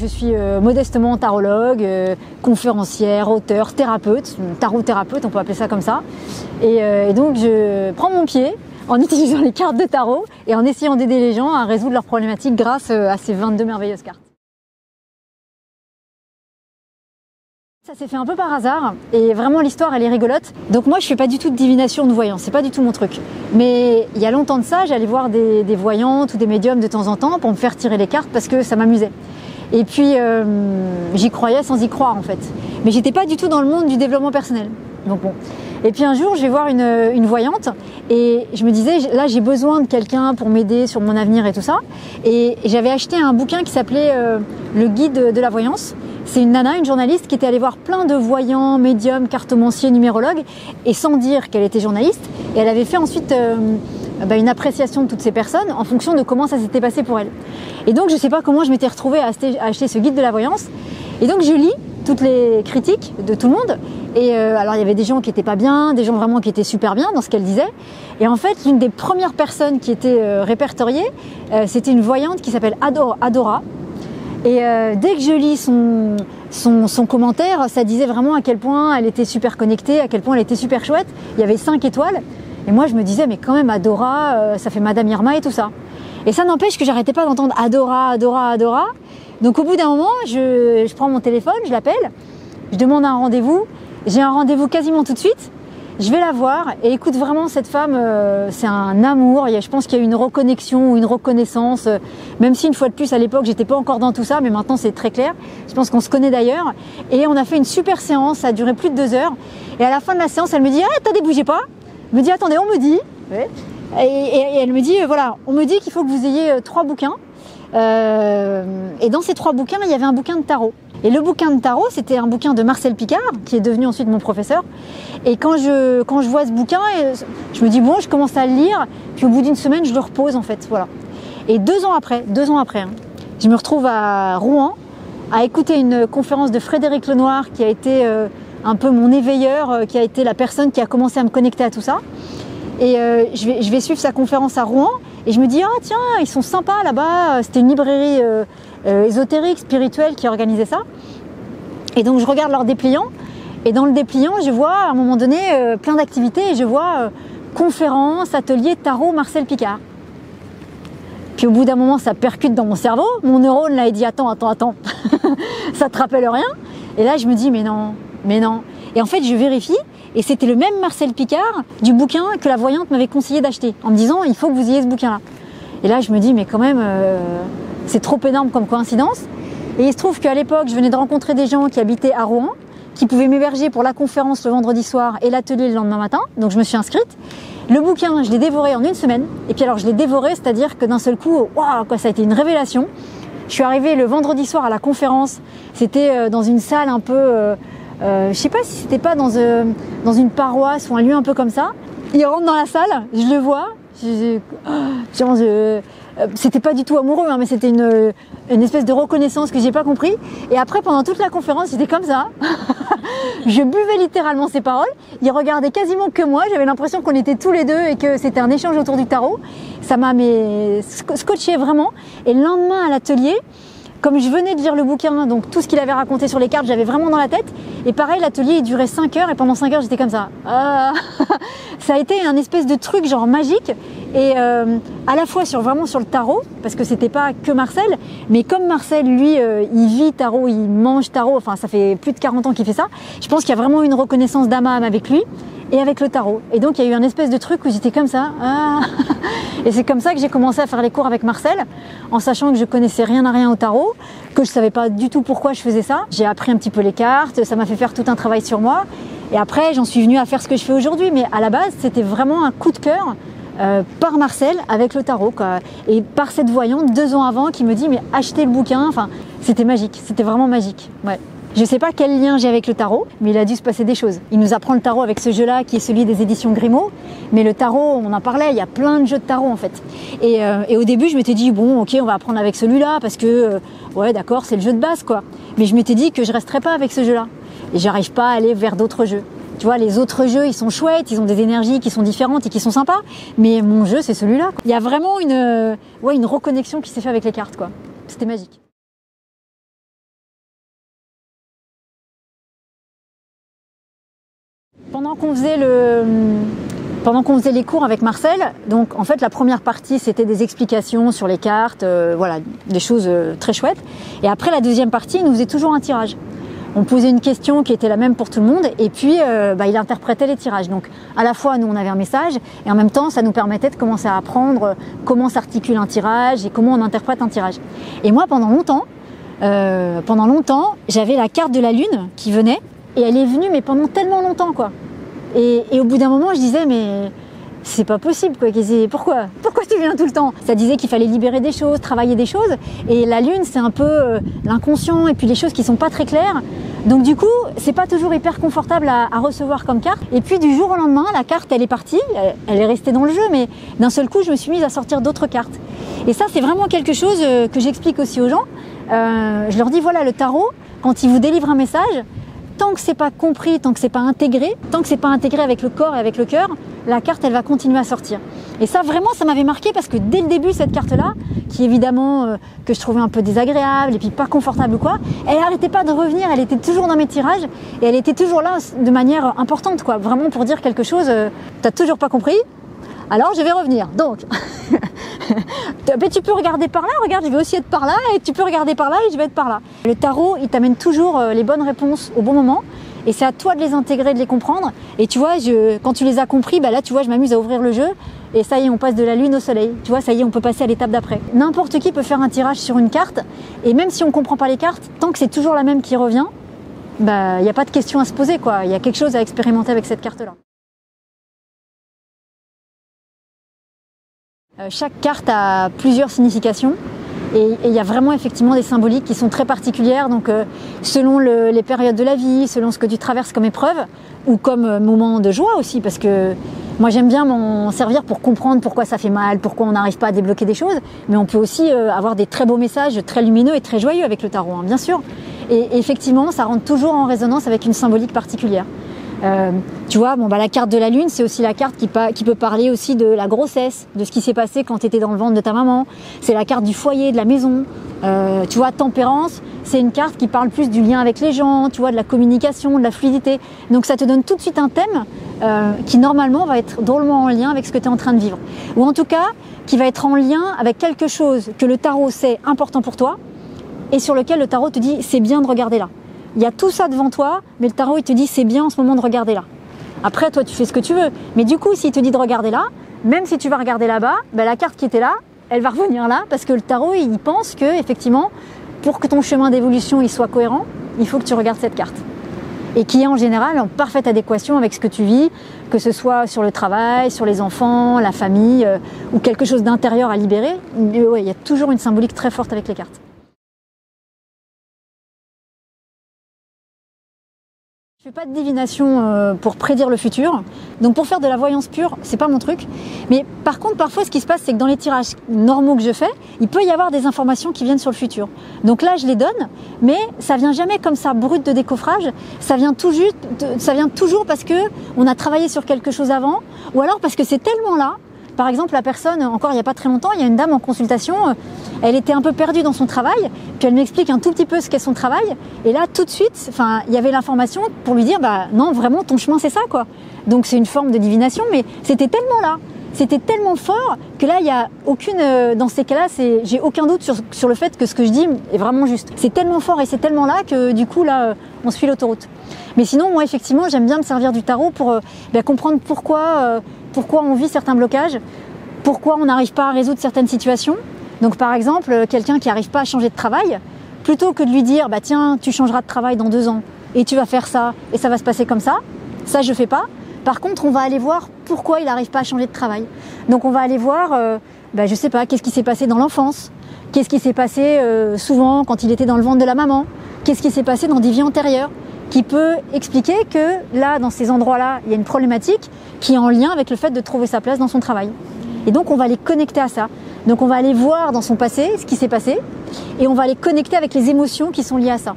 suis modestement tarologue, conférencière, auteure, thérapeute, tarot-thérapeute, on peut appeler ça comme ça. Et donc je prends mon pied en utilisant les cartes de tarot et en essayant d'aider les gens à résoudre leurs problématiques grâce à ces 22 merveilleuses cartes. Ça s'est fait un peu par hasard et vraiment l'histoire elle est rigolote. Donc moi je fais pas du tout de divination, de voyance, c'est pas du tout mon truc. Mais il y a longtemps de ça, j'allais voir des voyantes ou des médiums de temps en temps pour me faire tirer les cartes parce que ça m'amusait. Et puis j'y croyais sans y croire en fait. Mais j'étais pas du tout dans le monde du développement personnel. Donc bon. Et puis un jour je vais voir une voyante et je me disais là j'ai besoin de quelqu'un pour m'aider sur mon avenir et tout ça. Et j'avais acheté un bouquin qui s'appelait Le guide de la voyance. C'est une nana, une journaliste qui était allée voir plein de voyants, médiums, cartomanciers, numérologues et sans dire qu'elle était journaliste. Et elle avait fait ensuite une appréciation de toutes ces personnes en fonction de comment ça s'était passé pour elle. Et donc je ne sais pas comment je m'étais retrouvée à acheter ce guide de la voyance. Et donc je lis toutes les critiques de tout le monde. Et alors il y avait des gens qui n'étaient pas bien, des gens vraiment qui étaient super bien dans ce qu'elle disait. Et en fait, l'une des premières personnes qui était répertoriée, c'était une voyante qui s'appelle Adora. Et dès que je lis son commentaire, ça disait vraiment à quel point elle était super connectée, à quel point elle était super chouette. Il y avait 5 étoiles. Et moi, je me disais, mais quand même, Adora, ça fait Madame Irma et tout ça. Et ça n'empêche que j'arrêtais pas d'entendre Adora, Adora, Adora. Donc au bout d'un moment, je prends mon téléphone, je l'appelle, je demande un rendez-vous. J'ai un rendez-vous quasiment tout de suite. Je vais la voir et écoute, vraiment cette femme, c'est un amour. Je pense qu'il y a eu une reconnexion ou une reconnaissance, même si une fois de plus à l'époque j'étais pas encore dans tout ça, mais maintenant c'est très clair. Je pense qu'on se connaît d'ailleurs. Et on a fait une super séance, ça a duré plus de 2 heures. Et à la fin de la séance, elle me dit « attendez, bougez pas ». Elle me dit « attendez, on me dit ». Et elle me dit « voilà, on me dit qu'il faut que vous ayez 3 bouquins. Et dans ces 3 bouquins, il y avait un bouquin de tarot. Et le bouquin de tarot, c'était un bouquin de Marcel Picard, qui est devenu ensuite mon professeur. Et quand je vois ce bouquin, je me dis bon, je commence à le lire, puis au bout d'une semaine, je le repose en fait, voilà. Et 2 ans après, je me retrouve à Rouen, à écouter une conférence de Frédéric Lenoir, qui a été un peu mon éveilleur, qui a été la personne qui a commencé à me connecter à tout ça. Et je vais suivre sa conférence à Rouen, et je me dis ah tiens, ils sont sympas là-bas. C'était une librairie ésotérique, spirituelle qui organisait ça. Et donc je regarde leur dépliant. Et dans le dépliant, je vois à un moment donné plein d'activités et je vois conférences, ateliers, tarot, Marcel Picard. Puis au bout d'un moment, ça percute dans mon cerveau. Mon neurone là, il dit attends, ça te rappelle rien? Et là, je me dis mais non. Et en fait, je vérifie et c'était le même Marcel Picard du bouquin que la voyante m'avait conseillé d'acheter en me disant il faut que vous ayez ce bouquin-là. Et là, je me dis mais quand même, c'est trop énorme comme coïncidence. Et il se trouve qu'à l'époque, je venais de rencontrer des gens qui habitaient à Rouen, qui pouvaient m'héberger pour la conférence le vendredi soir et l'atelier le lendemain matin. Donc je me suis inscrite. Le bouquin, je l'ai dévoré en 1 semaine. Et puis alors je l'ai dévoré, c'est-à-dire que d'un seul coup, waouh, quoi, ça a été une révélation. Je suis arrivée le vendredi soir à la conférence. C'était dans une salle un peu, je sais pas si c'était pas dans une paroisse ou un lieu un peu comme ça. Il rentre dans la salle, je le vois. C'était pas du tout amoureux, hein, mais c'était une espèce de reconnaissance que j'ai pas compris. Et après, pendant toute la conférence, j'étais comme ça. Je buvais littéralement ses paroles. Il regardait quasiment que moi. J'avais l'impression qu'on était tous les deux et que c'était un échange autour du tarot. Ça m'a scotché vraiment. Et le lendemain à l'atelier, comme je venais de lire le bouquin, donc tout ce qu'il avait raconté sur les cartes, j'avais vraiment dans la tête. Et pareil, l'atelier il durait 5 heures et pendant 5 heures, j'étais comme ça. Ça a été un espèce de truc genre magique. Et à la fois vraiment sur le tarot, parce que c'était pas que Marcel, mais comme Marcel, lui, il vit tarot, il mange tarot, enfin ça fait plus de 40 ans qu'il fait ça, je pense qu'il y a vraiment une reconnaissance d'âme à âme avec lui et avec le tarot. Et donc il y a eu un espèce de truc où j'étais comme ça. Et c'est comme ça que j'ai commencé à faire les cours avec Marcel, en sachant que je connaissais rien à rien au tarot, que je savais pas du tout pourquoi je faisais ça. J'ai appris un petit peu les cartes, ça m'a fait faire tout un travail sur moi. Et après, j'en suis venue à faire ce que je fais aujourd'hui. Mais à la base, c'était vraiment un coup de cœur par Marcel avec le tarot, quoi. Et par cette voyante 2 ans avant qui me dit mais achetez le bouquin. Enfin, c'était magique, c'était vraiment magique. Ouais. Je sais pas quel lien j'ai avec le tarot, mais il a dû se passer des choses. Il nous apprend le tarot avec ce jeu-là qui est celui des éditions Grimaud. Mais le tarot, on en parlait, il y a plein de jeux de tarot en fait. Et au début, je m'étais dit bon, ok, on va apprendre avec celui-là parce que ouais, d'accord, c'est le jeu de base quoi. Mais je m'étais dit que je resterais pas avec ce jeu-là. Et j'arrive pas à aller vers d'autres jeux. Tu vois, les autres jeux, ils sont chouettes, ils ont des énergies qui sont différentes et qui sont sympas. Mais mon jeu, c'est celui-là. Il y a vraiment une reconnexion qui s'est faite avec les cartes, quoi. C'était magique. Pendant qu'on faisait les cours avec Marcel, donc en fait la première partie c'était des explications sur les cartes, voilà, des choses très chouettes. Et après la deuxième partie, il nous faisait toujours un tirage. On posait une question qui était la même pour tout le monde et puis il interprétait les tirages. Donc à la fois nous on avait un message et en même temps ça nous permettait de commencer à apprendre comment s'articule un tirage et comment on interprète un tirage. Et moi pendant longtemps j'avais la carte de la lune qui venait et elle est venue mais pendant tellement longtemps quoi. Et au bout d'un moment je disais mais c'est pas possible quoi, pourquoi tu viens tout le temps? Ça disait qu'il fallait libérer des choses, travailler des choses et la lune c'est un peu l'inconscient et puis les choses qui sont pas très claires. Donc du coup, c'est pas toujours hyper confortable à recevoir comme carte. Et puis du jour au lendemain, la carte elle est partie, elle est restée dans le jeu, mais d'un seul coup, je me suis mise à sortir d'autres cartes. Et ça, c'est vraiment quelque chose que j'explique aussi aux gens. Je leur dis voilà, le tarot, quand il vous délivre un message, tant que c'est pas compris, tant que c'est pas intégré, avec le corps et avec le cœur, la carte elle va continuer à sortir. Et ça vraiment ça m'avait marqué parce que dès le début cette carte là, qui évidemment que je trouvais un peu désagréable et puis pas confortable ou quoi, elle arrêtait pas de revenir, elle était toujours dans mes tirages et elle était toujours là de manière importante quoi, vraiment pour dire quelque chose, t'as toujours pas compris? Alors je vais revenir. Donc mais tu peux regarder par là, regarde je vais aussi être par là et tu peux regarder par là et je vais être par là. Le tarot il t'amène toujours les bonnes réponses au bon moment et c'est à toi de les intégrer, de les comprendre et tu vois quand tu les as compris, là tu vois je m'amuse à ouvrir le jeu et ça y est on passe de la lune au soleil, tu vois ça y est on peut passer à l'étape d'après. N'importe qui peut faire un tirage sur une carte et même si on comprend pas les cartes, tant que c'est toujours la même qui revient, il n'y a pas de question à se poser quoi, il y a quelque chose à expérimenter avec cette carte là. Chaque carte a plusieurs significations et il y a vraiment effectivement des symboliques qui sont très particulières. Donc selon les périodes de la vie, selon ce que tu traverses comme épreuve ou comme moment de joie aussi, parce que moi j'aime bien m'en servir pour comprendre pourquoi ça fait mal, pourquoi on n'arrive pas à débloquer des choses, mais on peut aussi avoir des très beaux messages, très lumineux et très joyeux avec le tarot, hein, bien sûr. Et effectivement, ça rentre toujours en résonance avec une symbolique particulière. Tu vois, la carte de la lune, c'est aussi la carte qui peut parler aussi de la grossesse, de ce qui s'est passé quand tu étais dans le ventre de ta maman. C'est la carte du foyer, de la maison. Tu vois, tempérance, c'est une carte qui parle plus du lien avec les gens, tu vois, de la communication, de la fluidité. Donc ça te donne tout de suite un thème qui normalement va être drôlement en lien avec ce que tu es en train de vivre. Ou en tout cas, qui va être en lien avec quelque chose que le tarot sait important pour toi et sur lequel le tarot te dit c'est bien de regarder là. Il y a tout ça devant toi, mais le tarot il te dit c'est bien en ce moment de regarder là. Après toi tu fais ce que tu veux, mais du coup s'il te dit de regarder là, même si tu vas regarder là-bas, la carte qui était là, elle va revenir là parce que le tarot il pense que effectivement pour que ton chemin d'évolution il soit cohérent, il faut que tu regardes cette carte. Et qui est en général en parfaite adéquation avec ce que tu vis, que ce soit sur le travail, sur les enfants, la famille ou quelque chose d'intérieur à libérer. Mais ouais, il y a toujours une symbolique très forte avec les cartes. Je fais pas de divination pour prédire le futur, donc pour faire de la voyance pure, c'est pas mon truc. Mais par contre, parfois, ce qui se passe, c'est que dans les tirages normaux que je fais, il peut y avoir des informations qui viennent sur le futur. Donc là, je les donne, mais ça vient jamais comme ça, brut de décoffrage. Ça vient toujours parce que on a travaillé sur quelque chose avant, ou alors parce que c'est tellement là. Par exemple, la personne, encore il n'y a pas très longtemps, il y a une dame en consultation, elle était un peu perdue dans son travail, puis elle m'explique un tout petit peu ce qu'est son travail, et là, tout de suite, il y avait l'information pour lui dire, non, vraiment, ton chemin, c'est ça, quoi. Donc c'est une forme de divination, mais c'était tellement là, c'était tellement fort, que là, il n'y a aucune, dans ces cas-là, j'ai aucun doute sur le fait que ce que je dis est vraiment juste. C'est tellement fort et c'est tellement là que, du coup, là, on suit l'autoroute. Mais sinon, moi, effectivement, j'aime bien me servir du tarot pour comprendre pourquoi on vit certains blocages, pourquoi on n'arrive pas à résoudre certaines situations. Donc par exemple, quelqu'un qui n'arrive pas à changer de travail, plutôt que de lui dire tiens, tu changeras de travail dans 2 ans et tu vas faire ça et ça va se passer comme ça je fais pas. Par contre, on va aller voir pourquoi il n'arrive pas à changer de travail. Donc on va aller voir, je sais pas, qu'est-ce qui s'est passé dans l'enfance, qu'est-ce qui s'est passé souvent quand il était dans le ventre de la maman, qu'est-ce qui s'est passé dans des vies antérieures, qui peut expliquer que là, dans ces endroits-là, il y a une problématique qui est en lien avec le fait de trouver sa place dans son travail. Et donc, on va les connecter à ça. Donc, on va aller voir dans son passé ce qui s'est passé et on va les connecter avec les émotions qui sont liées à ça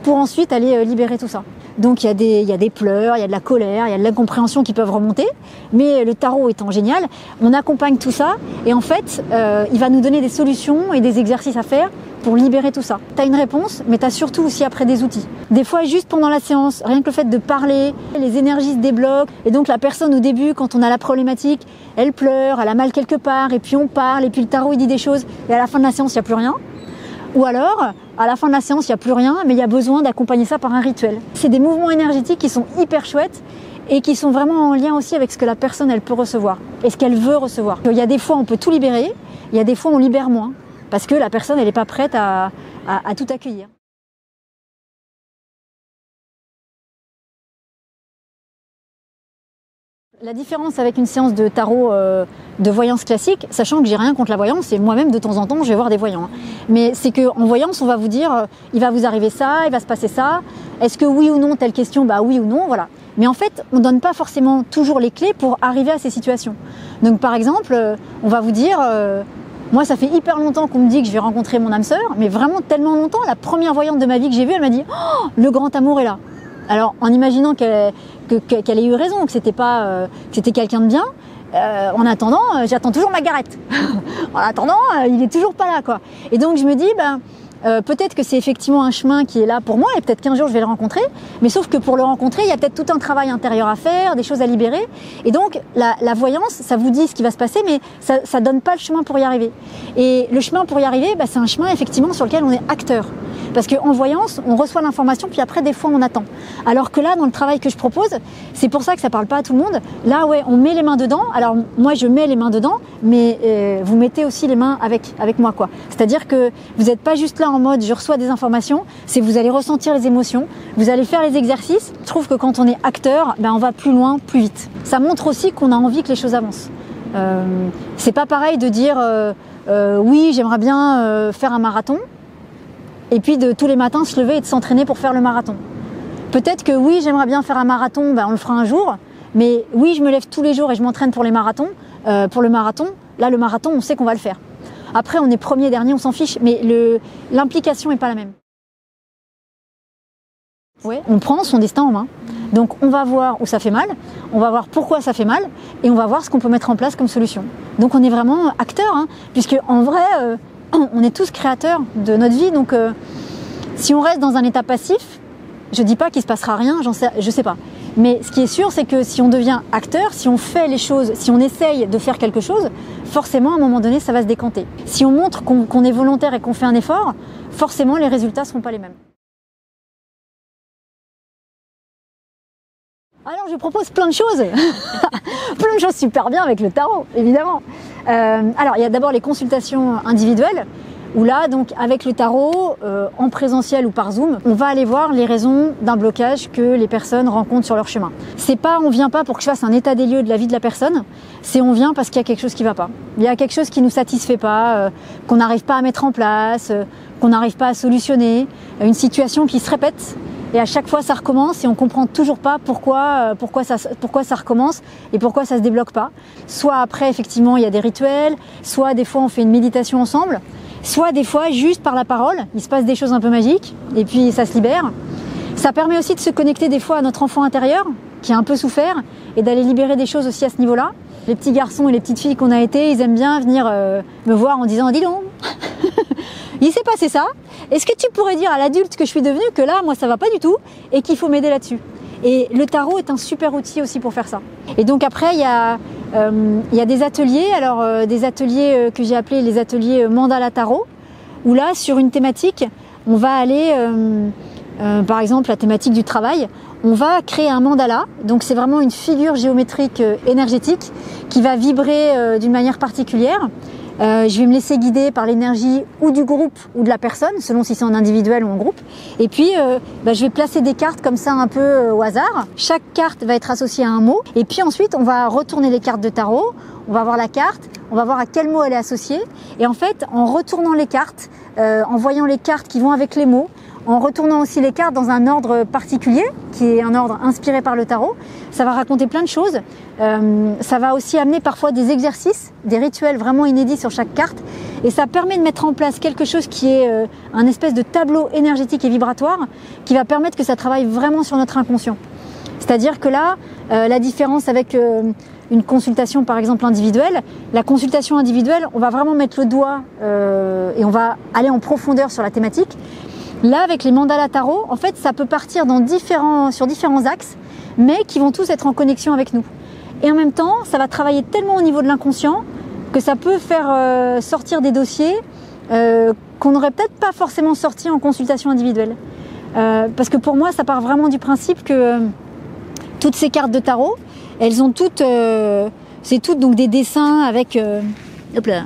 pour ensuite aller libérer tout ça. Donc, il y a des pleurs, il y a de la colère, il y a de l'incompréhension qui peuvent remonter, mais le tarot étant génial, on accompagne tout ça et en fait, il va nous donner des solutions et des exercices à faire pour libérer tout ça. Tu as une réponse, mais tu as surtout aussi après des outils. Des fois, juste pendant la séance, rien que le fait de parler, les énergies se débloquent. Et donc la personne au début, quand on a la problématique, elle pleure, elle a mal quelque part, et puis on parle, et puis le tarot il dit des choses, et à la fin de la séance, il n'y a plus rien. Ou alors, à la fin de la séance, il n'y a plus rien, mais il y a besoin d'accompagner ça par un rituel. C'est des mouvements énergétiques qui sont hyper chouettes et qui sont vraiment en lien aussi avec ce que la personne elle peut recevoir et ce qu'elle veut recevoir. Il y a des fois, on peut tout libérer, il y a des fois, on libère moins parce que la personne, elle n'est pas prête à tout accueillir. La différence avec une séance de tarot de voyance classique, sachant que j'ai rien contre la voyance, et moi-même de temps en temps je vais voir des voyants. Mais c'est qu'en voyance, on va vous dire, il va vous arriver ça, il va se passer ça. Est-ce que oui ou non, telle question, bah oui ou non, voilà. Mais en fait, on ne donne pas forcément toujours les clés pour arriver à ces situations. Donc par exemple, on va vous dire, moi ça fait hyper longtemps qu'on me dit que je vais rencontrer mon âme sœur, mais vraiment tellement longtemps, la première voyante de ma vie que j'ai vue, elle m'a dit, oh, le grand amour est là. Alors, en imaginant qu'elle ait eu raison, que c'était quelqu'un de bien, en attendant, j'attends toujours Margaret. En attendant, il est toujours pas là, quoi. Et donc, je me dis, peut-être que c'est effectivement un chemin qui est là pour moi, et peut-être qu'un jour je vais le rencontrer, mais sauf que pour le rencontrer, il y a peut-être tout un travail intérieur à faire, des choses à libérer. Et donc, la voyance, ça vous dit ce qui va se passer, mais ça donne pas le chemin pour y arriver. Et le chemin pour y arriver, c'est un chemin effectivement sur lequel on est acteur. Parce qu'en voyance, on reçoit l'information, puis après, des fois, on attend. Alors que là, dans le travail que je propose, c'est pour ça que ça parle pas à tout le monde. Là, ouais, on met les mains dedans. Alors, moi, je mets les mains dedans, mais vous mettez aussi les mains avec moi, quoi. C'est-à-dire que vous n'êtes pas juste là en mode, je reçois des informations, c'est vous allez ressentir les émotions, vous allez faire les exercices. Je trouve que quand on est acteur, on va plus loin, plus vite. Ça montre aussi qu'on a envie que les choses avancent. C'est pas pareil de dire, oui, j'aimerais bien faire un marathon, et puis de tous les matins se lever et de s'entraîner pour faire le marathon. Peut-être que oui, j'aimerais bien faire un marathon, on le fera un jour, mais oui, je me lève tous les jours et je m'entraîne pour les marathons. Pour le marathon, là, le marathon, on sait qu'on va le faire. Après, on est premier, dernier, on s'en fiche, mais l'implication n'est pas la même. Ouais, on prend son destin en main. Donc, on va voir où ça fait mal, on va voir pourquoi ça fait mal, et on va voir ce qu'on peut mettre en place comme solution. Donc, on est vraiment acteur, puisque en vrai, on est tous créateurs de notre vie. Donc, si on reste dans un état passif, je dis pas qu'il se passera rien, je sais pas. Mais ce qui est sûr, c'est que si on devient acteur, si on fait les choses, si on essaye de faire quelque chose, forcément, à un moment donné, ça va se décanter. Si on montre qu'on est volontaire et qu'on fait un effort, forcément, les résultats ne seront pas les mêmes. Alors, je propose plein de choses, plein de choses super bien avec le tarot, évidemment. Alors, il y a d'abord les consultations individuelles, où là, donc, avec le tarot, en présentiel ou par Zoom, on va aller voir les raisons d'un blocage que les personnes rencontrent sur leur chemin. C'est pas, on vient pas pour que je fasse un état des lieux de la vie de la personne, c'est on vient parce qu'il y a quelque chose qui va pas. Il y a quelque chose qui nous satisfait pas, qu'on n'arrive pas à mettre en place, qu'on n'arrive pas à solutionner, une situation qui se répète. Et à chaque fois, ça recommence et on comprend toujours pas pourquoi ça recommence et pourquoi ça se débloque pas. Soit après, effectivement, il y a des rituels, soit des fois, on fait une méditation ensemble, soit des fois, juste par la parole, il se passe des choses un peu magiques et puis ça se libère. Ça permet aussi de se connecter des fois à notre enfant intérieur qui a un peu souffert et d'aller libérer des choses aussi à ce niveau-là. Les petits garçons et les petites filles qu'on a été, ils aiment bien venir me voir en disant « Dis donc, il s'est passé ça. Est-ce que tu pourrais dire à l'adulte que je suis devenue que là, moi, ça va pas du tout et qu'il faut m'aider là-dessus ?» Et le tarot est un super outil aussi pour faire ça. Et donc après, il y a des ateliers, alors des ateliers que j'ai appelés les ateliers mandala tarot, où là, sur une thématique, on va aller, par exemple, la thématique du travail, on va créer un mandala. Donc c'est vraiment une figure géométrique énergétique qui va vibrer d'une manière particulière. Je vais me laisser guider par l'énergie ou du groupe ou de la personne, selon si c'est en individuel ou en groupe. Et puis, je vais placer des cartes comme ça un peu au hasard. Chaque carte va être associée à un mot. Et puis ensuite, on va retourner les cartes de tarot. On va voir la carte, on va voir à quel mot elle est associée. Et en fait, en retournant les cartes, en voyant les cartes qui vont avec les mots, en retournant aussi les cartes dans un ordre particulier, qui est un ordre inspiré par le tarot, ça va raconter plein de choses. Ça va aussi amener parfois des exercices, des rituels vraiment inédits sur chaque carte. Et ça permet de mettre en place quelque chose qui est un espèce de tableau énergétique et vibratoire qui va permettre que ça travaille vraiment sur notre inconscient. C'est-à-dire que là, la différence avec une consultation par exemple individuelle. La consultation individuelle, on va vraiment mettre le doigt et on va aller en profondeur sur la thématique. Là, avec les mandalas tarot, en fait, ça peut partir sur différents axes, mais qui vont tous être en connexion avec nous. Et en même temps, ça va travailler tellement au niveau de l'inconscient que ça peut faire sortir des dossiers qu'on n'aurait peut-être pas forcément sortis en consultation individuelle. Parce que pour moi, ça part vraiment du principe que toutes ces cartes de tarot, elles ont toutes, c'est toutes donc des dessins avec, hop là.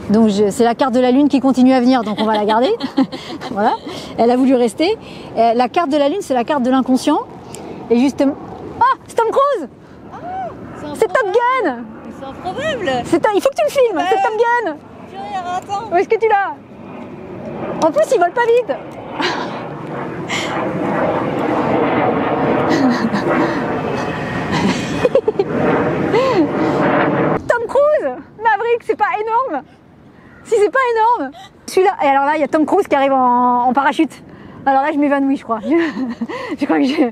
Donc c'est la carte de la lune qui continue à venir, donc on va la garder. Voilà, elle a voulu rester. La carte de la lune, c'est la carte de l'inconscient. Et justement, ah, c'est Tom Cruise. C'est Top Gun. C'est improbable. Il faut que tu le filmes. C'est Top Gun. Attends. Où est-ce que tu l'as? En plus, il vole pas vite. Tom Cruise, Maverick, c'est pas énorme? Si c'est pas énorme. Celui-là, et alors là, il y a Tom Cruise qui arrive en parachute. Alors là, je m'évanouis, je crois. Je crois que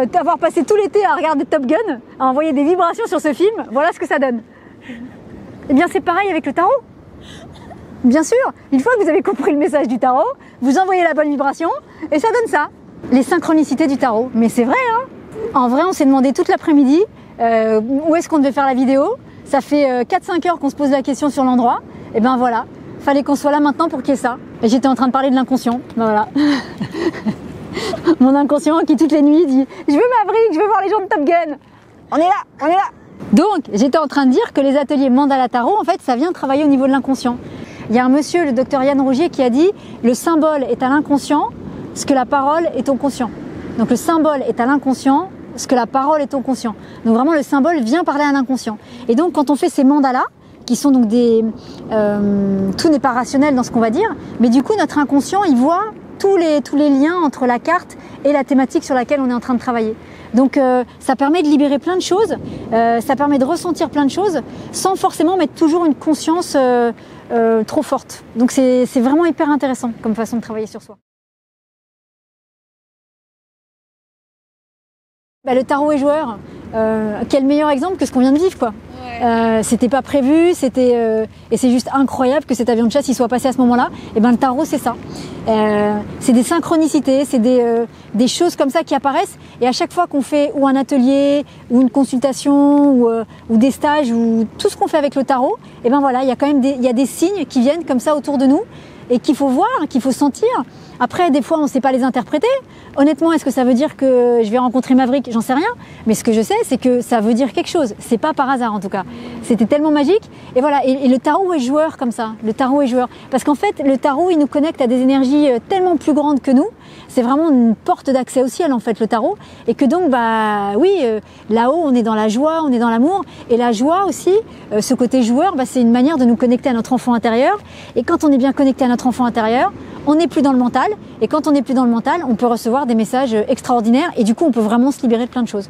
d'avoir passé tout l'été à regarder Top Gun, à envoyer des vibrations sur ce film, voilà ce que ça donne. Eh bien, c'est pareil avec le tarot. Bien sûr, une fois que vous avez compris le message du tarot, vous envoyez la bonne vibration et ça donne ça. Les synchronicités du tarot. Mais c'est vrai, hein. En vrai, on s'est demandé toute l'après-midi où est-ce qu'on devait faire la vidéo. Ça fait 4-5 heures qu'on se pose la question sur l'endroit. Et ben voilà, fallait qu'on soit là maintenant pour qu'il y ait ça. Et j'étais en train de parler de l'inconscient. Ben voilà. Mon inconscient qui toutes les nuits dit « Je veux Maverick, je veux voir les gens de Top Gun. On est là, on est là !» Donc, j'étais en train de dire que les ateliers Mandala Tarot, en fait, ça vient travailler au niveau de l'inconscient. Il y a un monsieur, le docteur Yann Rougier, qui a dit « Le symbole est à l'inconscient, ce que la parole est au conscient. » Donc le symbole est à l'inconscient, ce que la parole est au conscient. Donc vraiment, le symbole vient parler à l'inconscient. Et donc, quand on fait ces mandalas, qui sont donc des... tout n'est pas rationnel dans ce qu'on va dire, mais du coup, notre inconscient, il voit tous les liens entre la carte et la thématique sur laquelle on est en train de travailler. Donc ça permet de libérer plein de choses, ça permet de ressentir plein de choses, sans forcément mettre toujours une conscience trop forte. Donc c'est vraiment hyper intéressant comme façon de travailler sur soi. Bah, le tarot est joueur, quel meilleur exemple que ce qu'on vient de vivre, quoi. Ouais. C'était pas prévu, et c'est juste incroyable que cet avion de chasse il soit passé à ce moment-là. Et ben le tarot c'est ça, c'est des synchronicités, c'est des choses comme ça qui apparaissent. Et à chaque fois qu'on fait ou un atelier, ou une consultation, ou des stages, ou tout ce qu'on fait avec le tarot, et ben voilà, il y a quand même il y a des signes qui viennent comme ça autour de nous et qu'il faut voir, qu'il faut sentir. Après, des fois, on ne sait pas les interpréter. Honnêtement, est-ce que ça veut dire que je vais rencontrer Maverick? J'en sais rien. Mais ce que je sais, c'est que ça veut dire quelque chose. C'est pas par hasard, en tout cas. C'était tellement magique. Et voilà. Et le tarot est joueur comme ça. Le tarot est joueur. Parce qu'en fait, le tarot, il nous connecte à des énergies tellement plus grandes que nous. C'est vraiment une porte d'accès au ciel, en fait, le tarot. Et que donc, bah, oui, là-haut, on est dans la joie, on est dans l'amour. Et la joie aussi, ce côté joueur, bah, c'est une manière de nous connecter à notre enfant intérieur. Et quand on est bien connecté à notre enfant intérieur, on n'est plus dans le mental. Et quand on n'est plus dans le mental, on peut recevoir des messages extraordinaires. Et du coup, on peut vraiment se libérer de plein de choses.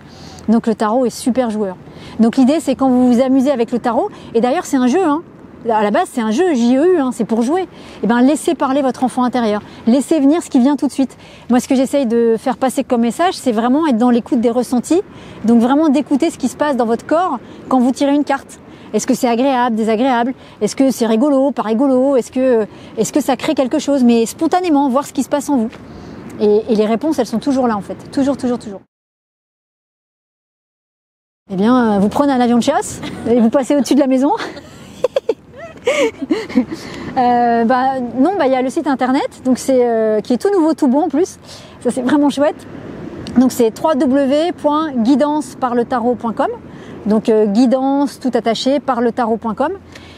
Donc le tarot est super joueur. Donc l'idée, c'est quand vous vous amusez avec le tarot, et d'ailleurs, c'est un jeu, hein. À la base, c'est un jeu, J-E-U, hein, c'est pour jouer. Et ben, laissez parler votre enfant intérieur. Laissez venir ce qui vient tout de suite. Moi, ce que j'essaye de faire passer comme message, c'est vraiment être dans l'écoute des ressentis. Donc vraiment d'écouter ce qui se passe dans votre corps quand vous tirez une carte. Est-ce que c'est agréable, désagréable? Est-ce que c'est rigolo, pas rigolo? Est-ce que ça crée quelque chose? Mais spontanément, voir ce qui se passe en vous. Et les réponses, elles sont toujours là, en fait. Toujours, toujours, toujours. Eh bien, vous prenez un avion de chasse et vous passez au-dessus de la maison. Non, il y a le site internet, donc qui est tout nouveau, tout bon en plus. Ça, c'est vraiment chouette. Donc c'est www.guidanceparletarot.com. Donc guidance tout attaché parletarot.com.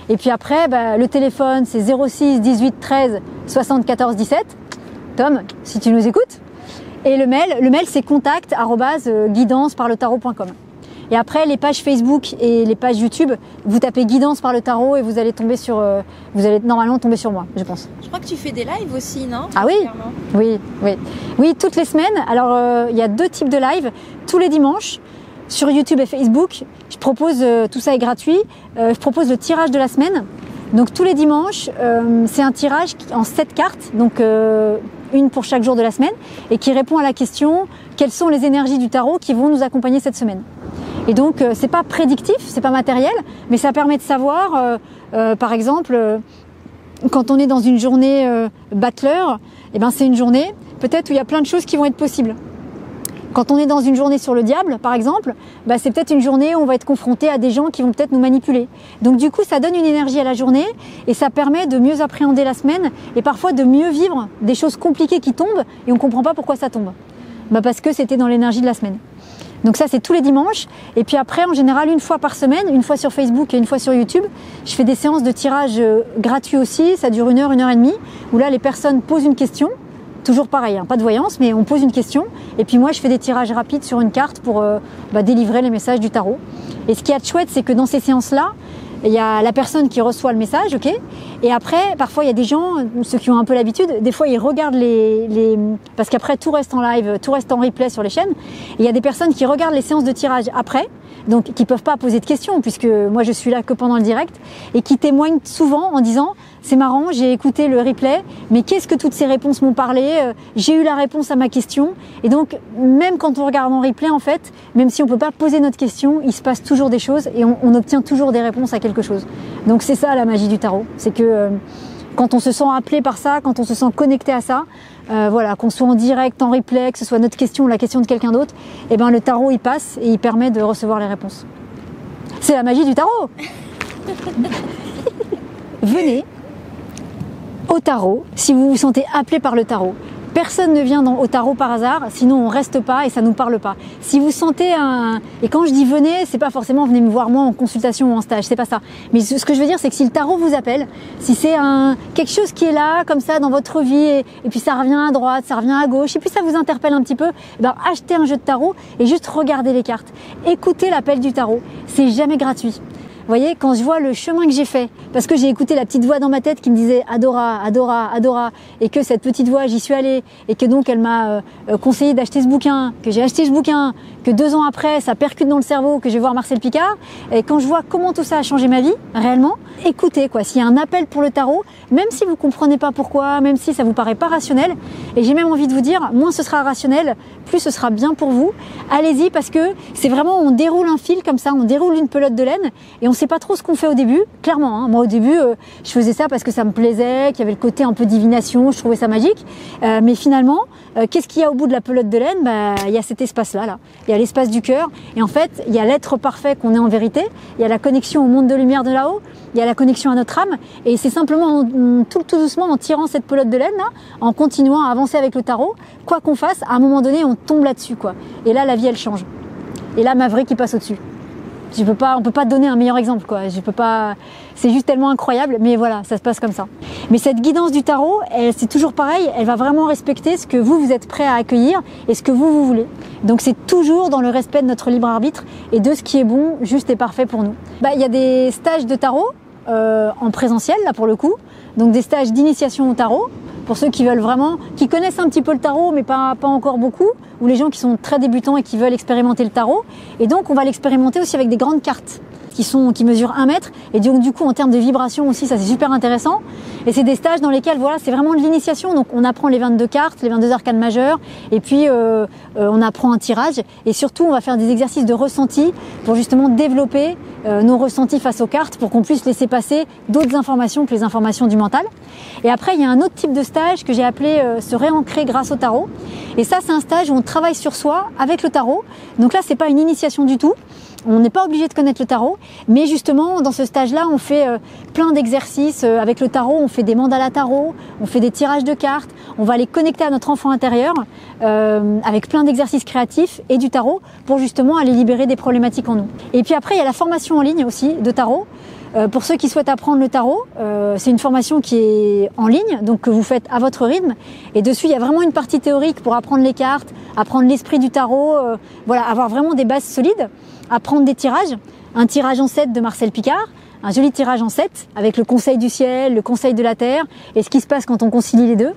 Et puis après, le téléphone c'est 06 18 13 74 17. Tom, si tu nous écoutes. Et le mail c'est contact@guidanceparletarot.com. Et après, les pages Facebook et les pages YouTube, vous tapez Guidance par le tarot et vous allez tomber vous allez normalement tomber sur moi, je pense. Je crois que tu fais des lives aussi, non? Ah oui, oui, toutes les semaines. Alors, il y a 2 types de lives. Tous les dimanches, sur YouTube et Facebook, je propose, tout ça est gratuit, je propose le tirage de la semaine. Donc tous les dimanches, c'est un tirage en 7 cartes, donc une pour chaque jour de la semaine, et qui répond à la question quelles sont les énergies du tarot qui vont nous accompagner cette semaine. Et donc c'est pas prédictif, c'est pas matériel, mais ça permet de savoir, par exemple, quand on est dans une journée battleur, eh ben c'est une journée peut-être où il y a plein de choses qui vont être possibles. Quand on est dans une journée sur le diable, par exemple, bah c'est peut-être une journée où on va être confronté à des gens qui vont peut-être nous manipuler. Donc du coup, ça donne une énergie à la journée et ça permet de mieux appréhender la semaine et parfois de mieux vivre des choses compliquées qui tombent et on ne comprend pas pourquoi ça tombe. Bah parce que c'était dans l'énergie de la semaine. Donc ça, c'est tous les dimanches. Et puis après, en général, une fois par semaine, une fois sur Facebook et une fois sur YouTube, je fais des séances de tirage gratuits aussi. Ça dure 1 heure, 1 heure et demie, où là, les personnes posent une question. Toujours pareil, hein, pas de voyance, mais on pose une question. Et puis moi, je fais des tirages rapides sur une carte pour délivrer les messages du tarot. Et ce qui est chouette, c'est que dans ces séances-là, il y a la personne qui reçoit le message, ok. Et après, parfois, il y a des gens, ceux qui ont un peu l'habitude, des fois, ils regardent parce qu'après, tout reste en live, tout reste en replay sur les chaînes. Et il y a des personnes qui regardent les séances de tirage après, donc qui peuvent pas poser de questions, puisque moi, je suis là que pendant le direct, et qui témoignent souvent en disant « C'est marrant, j'ai écouté le replay, mais qu'est-ce que toutes ces réponses m'ont parlé ? J'ai eu la réponse à ma question. » Et donc, même quand on regarde en replay, en fait, même si on peut pas poser notre question, il se passe toujours des choses et on obtient toujours des réponses à quelque chose. Donc c'est ça la magie du tarot, c'est que quand on se sent appelé par ça, quand on se sent connecté à ça, voilà, qu'on soit en direct, en replay, que ce soit notre question ou la question de quelqu'un d'autre, et ben le tarot il passe et il permet de recevoir les réponses. C'est la magie du tarot. Venez au tarot si vous vous sentez appelé par le tarot. Personne ne vient au tarot par hasard, sinon on reste pas et ça nous parle pas. Si vous sentez et quand je dis venez, c'est pas forcément venez me voir moi en consultation ou en stage, c'est pas ça. Mais ce que je veux dire, c'est que si le tarot vous appelle, si c'est quelque chose qui est là, comme ça, dans votre vie, et puis ça revient à droite, ça revient à gauche, et puis ça vous interpelle un petit peu, ben achetez un jeu de tarot et juste regardez les cartes. Écoutez l'appel du tarot, c'est jamais gratuit. Vous voyez, quand je vois le chemin que j'ai fait, parce que j'ai écouté la petite voix dans ma tête qui me disait Adora, Adora, Adora, et que cette petite voix, j'y suis allée, et que donc elle m'a conseillé d'acheter ce bouquin, que j'ai acheté ce bouquin, que 2 ans après, ça percute dans le cerveau, que je vais voir Marcel Picard, et quand je vois comment tout ça a changé ma vie, réellement, écoutez, quoi, s'il y a un appel pour le tarot, même si vous comprenez pas pourquoi, même si ça vous paraît pas rationnel, et j'ai même envie de vous dire, moins ce sera rationnel, plus ce sera bien pour vous, allez-y, parce que c'est vraiment, on déroule un fil comme ça, on déroule une pelote de laine, et on sait pas trop ce qu'on fait au début, clairement. Hein. Moi au début, je faisais ça parce que ça me plaisait, qu'il y avait le côté un peu divination, je trouvais ça magique. Mais finalement, qu'est-ce qu'il y a au bout de la pelote de laine ? Il y a cet espace-là, là. Il y a l'espace du cœur. Et en fait, il y a l'être parfait qu'on est en vérité. Il y a la connexion au monde de lumière de là-haut. Il y a la connexion à notre âme. Et c'est simplement tout doucement en tirant cette pelote de laine, là, en continuant à avancer avec le tarot, quoi qu'on fasse, à un moment donné, on tombe là-dessus, quoi. Et là, la vie, elle change. Et là, ma vraie qui passe au-dessus. On peut pas donner un meilleur exemple, quoi. C'est juste tellement incroyable, mais voilà, ça se passe comme ça. Mais cette guidance du tarot, c'est toujours pareil, elle va vraiment respecter ce que vous êtes prêt à accueillir et ce que vous voulez. Donc c'est toujours dans le respect de notre libre arbitre et de ce qui est bon, juste et parfait pour nous. Il y a des stages de tarot en présentiel, là pour le coup, donc des stages d'initiation au tarot, pour ceux qui veulent vraiment, qui connaissent un petit peu le tarot, mais pas encore beaucoup, ou les gens qui sont très débutants et qui veulent expérimenter le tarot. Et donc, on va l'expérimenter aussi avec des grandes cartes qui mesurent 1 mètre. Et donc, du coup, en termes de vibration aussi, ça c'est super intéressant. Et c'est des stages dans lesquels, voilà, c'est vraiment de l'initiation. Donc, on apprend les 22 cartes, les 22 arcanes majeures. Et puis, on apprend un tirage. Et surtout, on va faire des exercices de ressenti pour justement développer nos ressentis face aux cartes pour qu'on puisse laisser passer d'autres informations que les informations du mental. Et après, il y a un autre type de stage que j'ai appelé se réancrer grâce au tarot. Et ça, c'est un stage où on travaille sur soi avec le tarot. Donc là, c'est pas une initiation du tout. On n'est pas obligé de connaître le tarot, mais justement, dans ce stage-là, on fait plein d'exercices avec le tarot. On fait des mandalas tarot, on fait des tirages de cartes. On va les connecter à notre enfant intérieur avec plein d'exercices créatifs et du tarot pour justement aller libérer des problématiques en nous. Et puis après, il y a la formation en ligne aussi de tarot. Pour ceux qui souhaitent apprendre le tarot, c'est une formation qui est en ligne, donc que vous faites à votre rythme. Et dessus, il y a vraiment une partie théorique pour apprendre les cartes, apprendre l'esprit du tarot, voilà, avoir vraiment des bases solides, apprendre des tirages, un tirage en 7 de Marcel Picard, un joli tirage en 7 avec le conseil du ciel, le conseil de la terre et ce qui se passe quand on concilie les deux.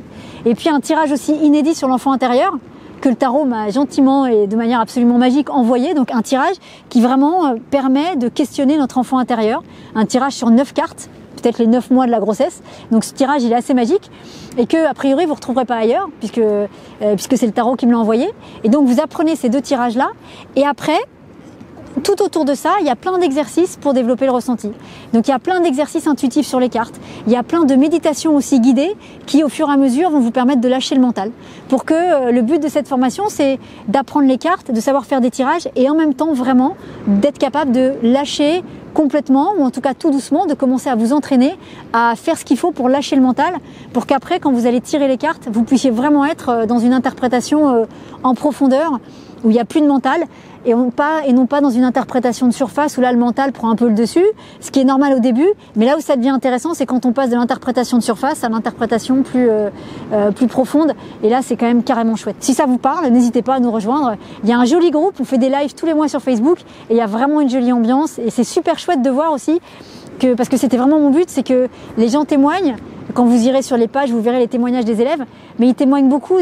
Et puis un tirage aussi inédit sur l'enfant intérieur, que le tarot m'a gentiment et de manière absolument magique envoyé, donc un tirage qui vraiment permet de questionner notre enfant intérieur, un tirage sur 9 cartes, peut-être les 9 mois de la grossesse, donc ce tirage il est assez magique et que a priori vous ne retrouverez pas ailleurs puisque c'est le tarot qui me l'a envoyé, et donc vous apprenez ces 2 tirages là et après Tout autour de ça, il y a plein d'exercices pour développer le ressenti. Donc il y a plein d'exercices intuitifs sur les cartes. Il y a plein de méditations aussi guidées qui, au fur et à mesure, vont vous permettre de lâcher le mental. Pour que le but de cette formation, c'est d'apprendre les cartes, de savoir faire des tirages et en même temps vraiment d'être capable de lâcher complètement, ou en tout cas tout doucement, de commencer à vous entraîner à faire ce qu'il faut pour lâcher le mental, pour qu'après, quand vous allez tirer les cartes, vous puissiez vraiment être dans une interprétation en profondeur, où il n'y a plus de mental, et non pas dans une interprétation de surface où là le mental prend un peu le dessus, ce qui est normal au début, mais là où ça devient intéressant, c'est quand on passe de l'interprétation de surface à l'interprétation plus profonde, et là c'est quand même carrément chouette. Si ça vous parle, n'hésitez pas à nous rejoindre. Il y a un joli groupe, on fait des lives tous les mois sur Facebook, et il y a vraiment une jolie ambiance, et c'est super chouette de voir aussi, parce que c'était vraiment mon but, c'est que les gens témoignent. Quand vous irez sur les pages, vous verrez les témoignages des élèves, mais ils témoignent beaucoup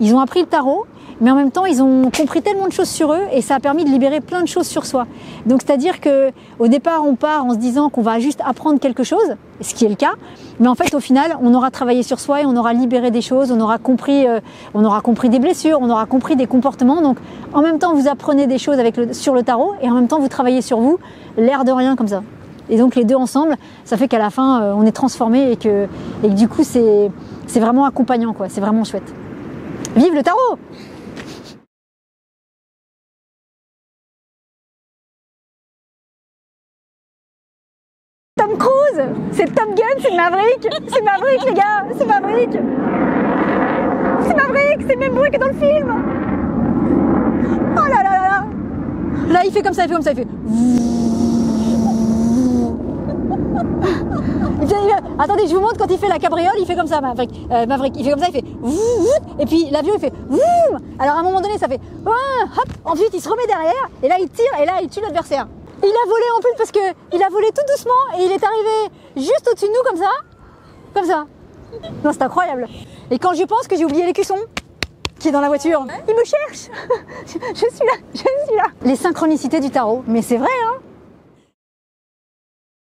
ils ont appris le tarot, mais en même temps, ils ont compris tellement de choses sur eux et ça a permis de libérer plein de choses sur soi. Donc, c'est-à-dire qu'au départ, on part en se disant qu'on va juste apprendre quelque chose, ce qui est le cas, mais en fait, au final, on aura travaillé sur soi et on aura libéré des choses, on aura compris des blessures, on aura compris des comportements. Donc, en même temps, vous apprenez des choses sur le tarot et en même temps, vous travaillez sur vous, l'air de rien comme ça. Et donc, les deux ensemble, ça fait qu'à la fin, on est transformé et que du coup, c'est vraiment accompagnant, quoi. C'est vraiment chouette. Vive le tarot! Tom Cruise, c'est Top Gun, c'est Maverick, les gars, c'est Maverick, c'est le même bruit que dans le film. Oh là là là là. Là il fait comme ça, il fait. Attendez, je vous montre quand il fait la cabriole, il fait comme ça, Maverick, il fait comme ça, il fait et puis l'avion il fait alors à un moment donné ça fait hop, ensuite il se remet derrière et là il tire et là il tue l'adversaire. Il a volé en plus parce qu'il a volé tout doucement et il est arrivé juste au-dessus de nous comme ça. Non, c'est incroyable. Et quand je pense que j'ai oublié l'écusson qui est dans la voiture, il me cherche. Je suis là. Les synchronicités du tarot, mais c'est vrai, hein.